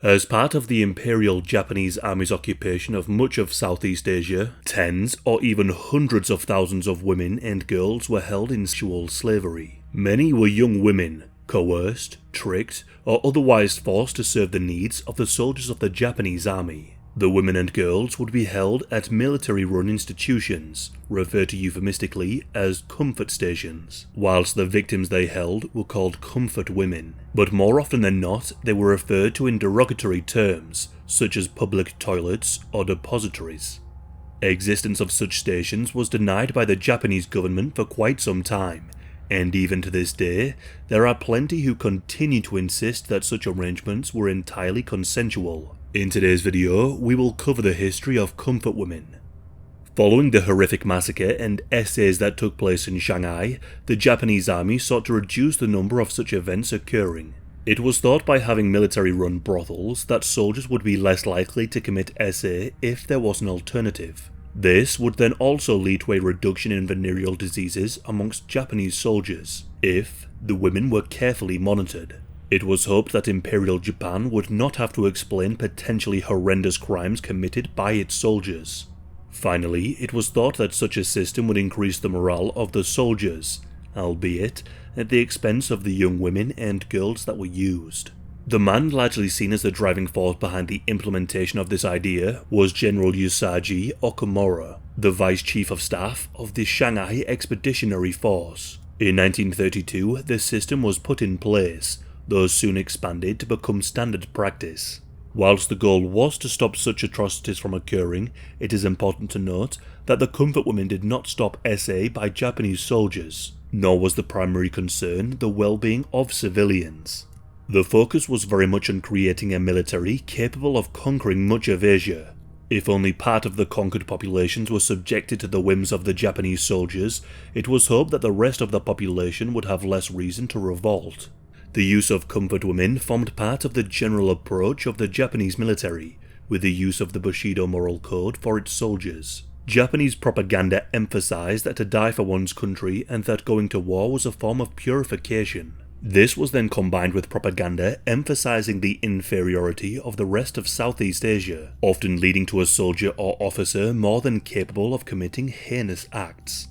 As part of the Imperial Japanese Armies' occupation of much of Southeast Asia, tens or even hundreds of thousands of women and girls were held in sexual slavery. Many were young women, coerced, tricked, or otherwise forced to serve the needs of the soldiers of the Japanese army. The women and girls would be held at military-run institutions, referred to euphemistically as comfort stations, whilst the victims they held were called comfort women. But more often than not, they were referred to in derogatory terms, such as public toilets or depositories. Existence of such stations was denied by the Japanese government for quite some time, and even to this day, there are plenty who continue to insist that such arrangements were entirely consensual. In today's video, we will cover the history of comfort women. Following the horrific massacre and essays that took place in Shanghai, the Japanese army sought to reduce the number of such events occurring. It was thought by having military-run brothels that soldiers would be less likely to commit essay if there was an alternative. This would then also lead to a reduction in venereal diseases amongst Japanese soldiers, if the women were carefully monitored. It was hoped that Imperial Japan would not have to explain potentially horrendous crimes committed by its soldiers. Finally, it was thought that such a system would increase the morale of the soldiers, albeit at the expense of the young women and girls that were used. The man largely seen as the driving force behind the implementation of this idea was General Usagi Okamura, the Vice Chief of Staff of the Shanghai Expeditionary Force. In 1932, this system was put in place, though soon expanded to become standard practice. Whilst the goal was to stop such atrocities from occurring, it is important to note that the comfort women did not stop SA by Japanese soldiers, nor was the primary concern the well-being of civilians. The focus was very much on creating a military capable of conquering much of Asia. If only part of the conquered populations were subjected to the whims of the Japanese soldiers, it was hoped that the rest of the population would have less reason to revolt. The use of comfort women formed part of the general approach of the Japanese military, with the use of the Bushido moral code for its soldiers. Japanese propaganda emphasized that to die for one's country and that going to war was a form of purification. This was then combined with propaganda emphasizing the inferiority of the rest of Southeast Asia, often leading to a soldier or officer more than capable of committing heinous acts.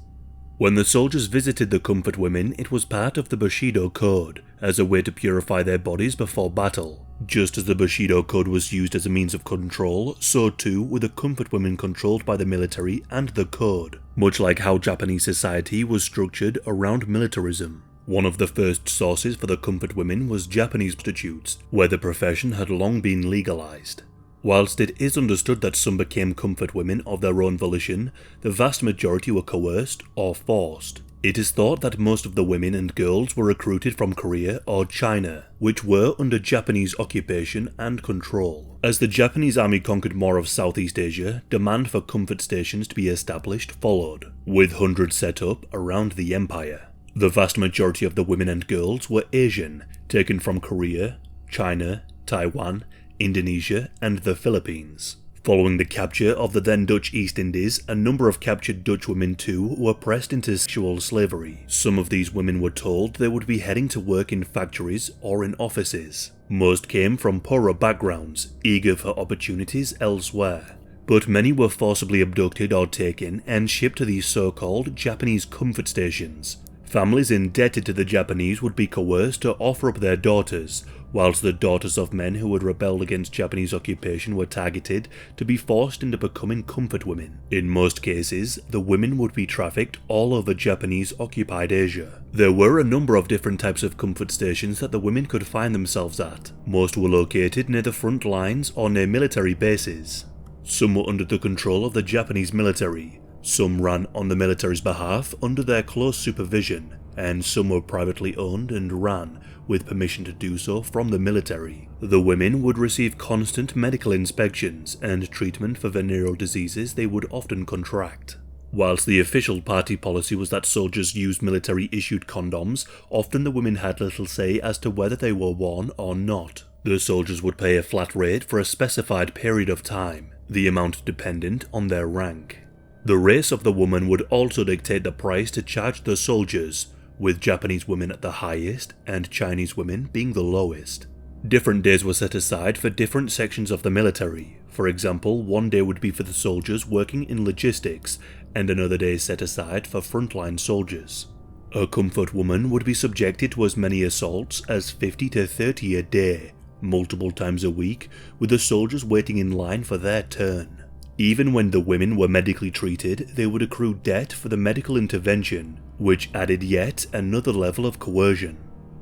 When the soldiers visited the comfort women, it was part of the Bushido Code, as a way to purify their bodies before battle. Just as the Bushido Code was used as a means of control, so too were the comfort women controlled by the military and the code, much like how Japanese society was structured around militarism. One of the first sources for the comfort women was Japanese prostitutes, where the profession had long been legalized. Whilst it is understood that some became comfort women of their own volition, the vast majority were coerced or forced. It is thought that most of the women and girls were recruited from Korea or China, which were under Japanese occupation and control. As the Japanese army conquered more of Southeast Asia, demand for comfort stations to be established followed, with hundreds set up around the empire. The vast majority of the women and girls were Asian, taken from Korea, China, Taiwan, Indonesia, and the Philippines. Following the capture of the then Dutch East Indies, a number of captured Dutch women too were pressed into sexual slavery. Some of these women were told they would be heading to work in factories or in offices. Most came from poorer backgrounds, eager for opportunities elsewhere. But many were forcibly abducted or taken and shipped to these so-called Japanese comfort stations. Families indebted to the Japanese would be coerced to offer up their daughters, whilst the daughters of men who had rebelled against Japanese occupation were targeted to be forced into becoming comfort women. In most cases, the women would be trafficked all over Japanese-occupied Asia. There were a number of different types of comfort stations that the women could find themselves at. Most were located near the front lines or near military bases. Some were under the control of the Japanese military. Some ran on the military's behalf under their close supervision, and some were privately owned and ran with permission to do so from the military. The women would receive constant medical inspections and treatment for venereal diseases they would often contract. Whilst the official party policy was that soldiers used military-issued condoms, often the women had little say as to whether they were worn or not. The soldiers would pay a flat rate for a specified period of time, the amount dependent on their rank. The race of the woman would also dictate the price to charge the soldiers, with Japanese women at the highest and Chinese women being the lowest. Different days were set aside for different sections of the military. For example, one day would be for the soldiers working in logistics, and another day set aside for frontline soldiers. A comfort woman would be subjected to as many assaults as 50 to 30 a day, multiple times a week, with the soldiers waiting in line for their turn. Even when the women were medically treated, they would accrue debt for the medical intervention, which added yet another level of coercion.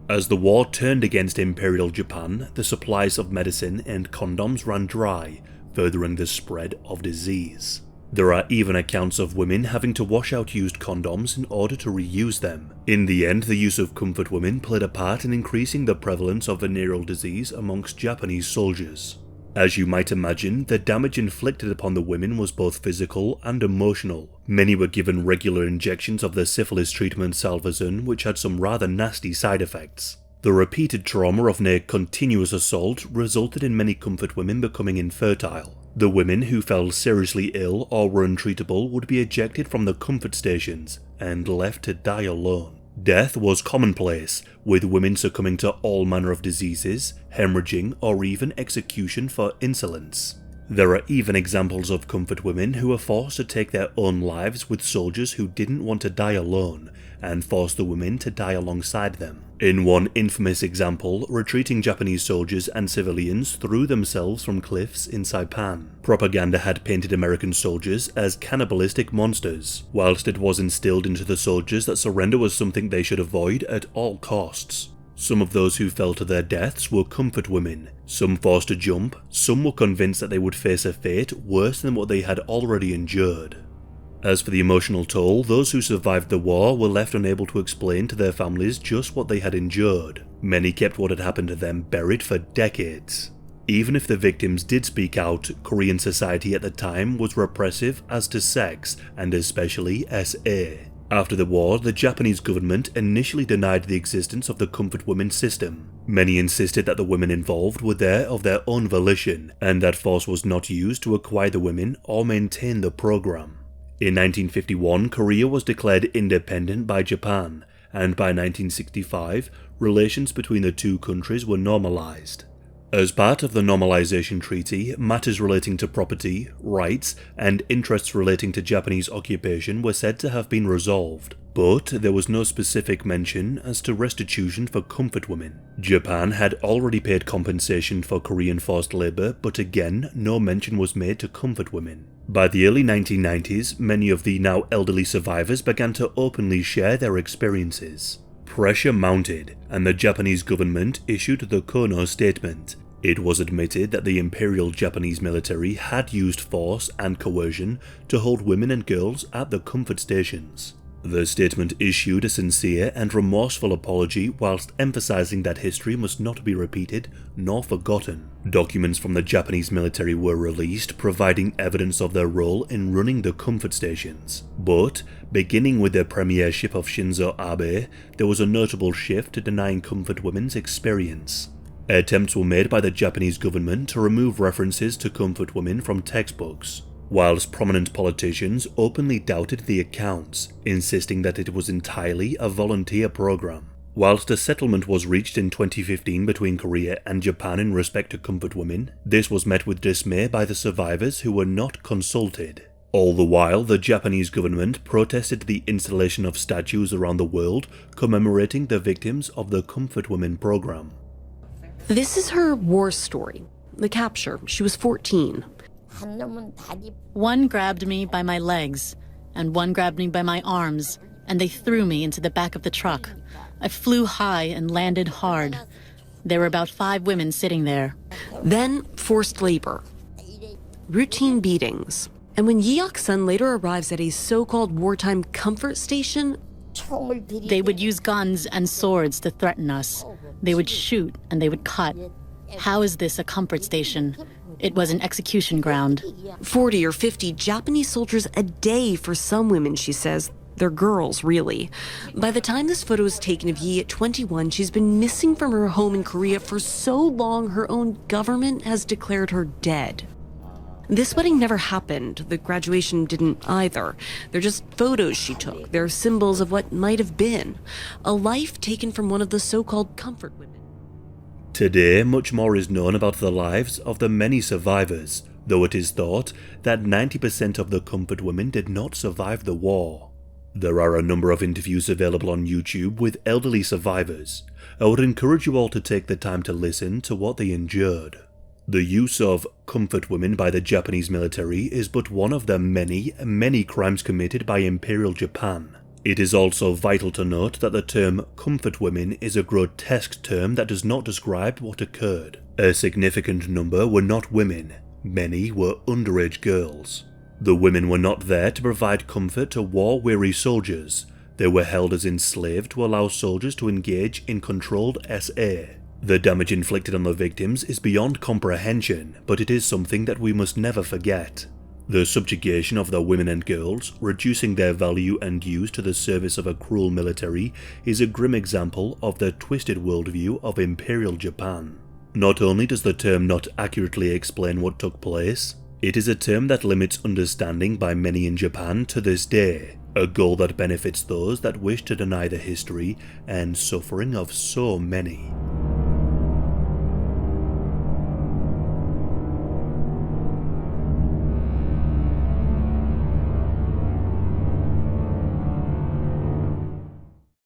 As the war turned against Imperial Japan, the supplies of medicine and condoms ran dry, furthering the spread of disease. There are even accounts of women having to wash out used condoms in order to reuse them. In the end, the use of comfort women played a part in increasing the prevalence of venereal disease amongst Japanese soldiers. As you might imagine, the damage inflicted upon the women was both physical and emotional. Many were given regular injections of the syphilis treatment salvarsan, which had some rather nasty side effects. The repeated trauma of near continuous assault resulted in many comfort women becoming infertile. The women who fell seriously ill or were untreatable would be ejected from the comfort stations and left to die alone. Death was commonplace, with women succumbing to all manner of diseases, hemorrhaging, or even execution for insolence. There are even examples of comfort women who were forced to take their own lives with soldiers who didn't want to die alone, and forced the women to die alongside them. In one infamous example, retreating Japanese soldiers and civilians threw themselves from cliffs in Saipan. Propaganda had painted American soldiers as cannibalistic monsters, whilst it was instilled into the soldiers that surrender was something they should avoid at all costs. Some of those who fell to their deaths were comfort women, some forced to jump, some were convinced that they would face a fate worse than what they had already endured. As for the emotional toll, those who survived the war were left unable to explain to their families just what they had endured. Many kept what had happened to them buried for decades. Even if the victims did speak out, Korean society at the time was repressive as to sex, and especially SA. After the war, the Japanese government initially denied the existence of the comfort women system. Many insisted that the women involved were there of their own volition, and that force was not used to acquire the women or maintain the program. In 1951, Korea was declared independent by Japan, and by 1965, relations between the two countries were normalized. As part of the Normalization Treaty, matters relating to property, rights, and interests relating to Japanese occupation were said to have been resolved, but there was no specific mention as to restitution for comfort women. Japan had already paid compensation for Korean forced labor, but again, no mention was made to comfort women. By the early 1990s, many of the now elderly survivors began to openly share their experiences. Pressure mounted, and the Japanese government issued the Kono Statement. It was admitted that the Imperial Japanese military had used force and coercion to hold women and girls at the comfort stations. The statement issued a sincere and remorseful apology whilst emphasizing that history must not be repeated nor forgotten. Documents from the Japanese military were released, providing evidence of their role in running the comfort stations. But, beginning with the premiership of Shinzo Abe, there was a notable shift to denying comfort women's experience. Attempts were made by the Japanese government to remove references to comfort women from textbooks, whilst prominent politicians openly doubted the accounts, insisting that it was entirely a volunteer program. Whilst a settlement was reached in 2015 between Korea and Japan in respect to comfort women, this was met with dismay by the survivors who were not consulted. All the while, the Japanese government protested the installation of statues around the world commemorating the victims of the comfort women program. This is her war story. The capture. She was 14. One grabbed me by my legs, and one grabbed me by my arms, and they threw me into the back of the truck. I flew high and landed hard. There were about 5 women sitting there. Then forced labor. Routine beatings. And when Yeok-sun later arrives at a so-called wartime comfort station, they would use guns and swords to threaten us. They would shoot and they would cut. How is this a comfort station? It was an execution ground. 40 or 50 Japanese soldiers a day for some women, she says. They're girls, really. By the time this photo is taken of Yi at 21, she's been missing from her home in Korea for so long her own government has declared her dead. This wedding never happened. The graduation didn't either. They're just photos she took. They're symbols of what might have been. A life taken from one of the so-called comfort women. Today, much more is known about the lives of the many survivors, though it is thought that 90% of the comfort women did not survive the war. There are a number of interviews available on YouTube with elderly survivors. I would encourage you all to take the time to listen to what they endured. The use of comfort women by the Japanese military is but one of the many crimes committed by Imperial Japan. It is also vital to note that the term comfort women is a grotesque term that does not describe what occurred. A significant number were not women, many were underage girls. The women were not there to provide comfort to war-weary soldiers. They were held as enslaved to allow soldiers to engage in controlled SA. The damage inflicted on the victims is beyond comprehension, but it is something that we must never forget. The subjugation of the women and girls, reducing their value and use to the service of a cruel military, is a grim example of the twisted worldview of Imperial Japan. Not only does the term not accurately explain what took place, it is a term that limits understanding by many in Japan to this day, a goal that benefits those that wish to deny the history and suffering of so many.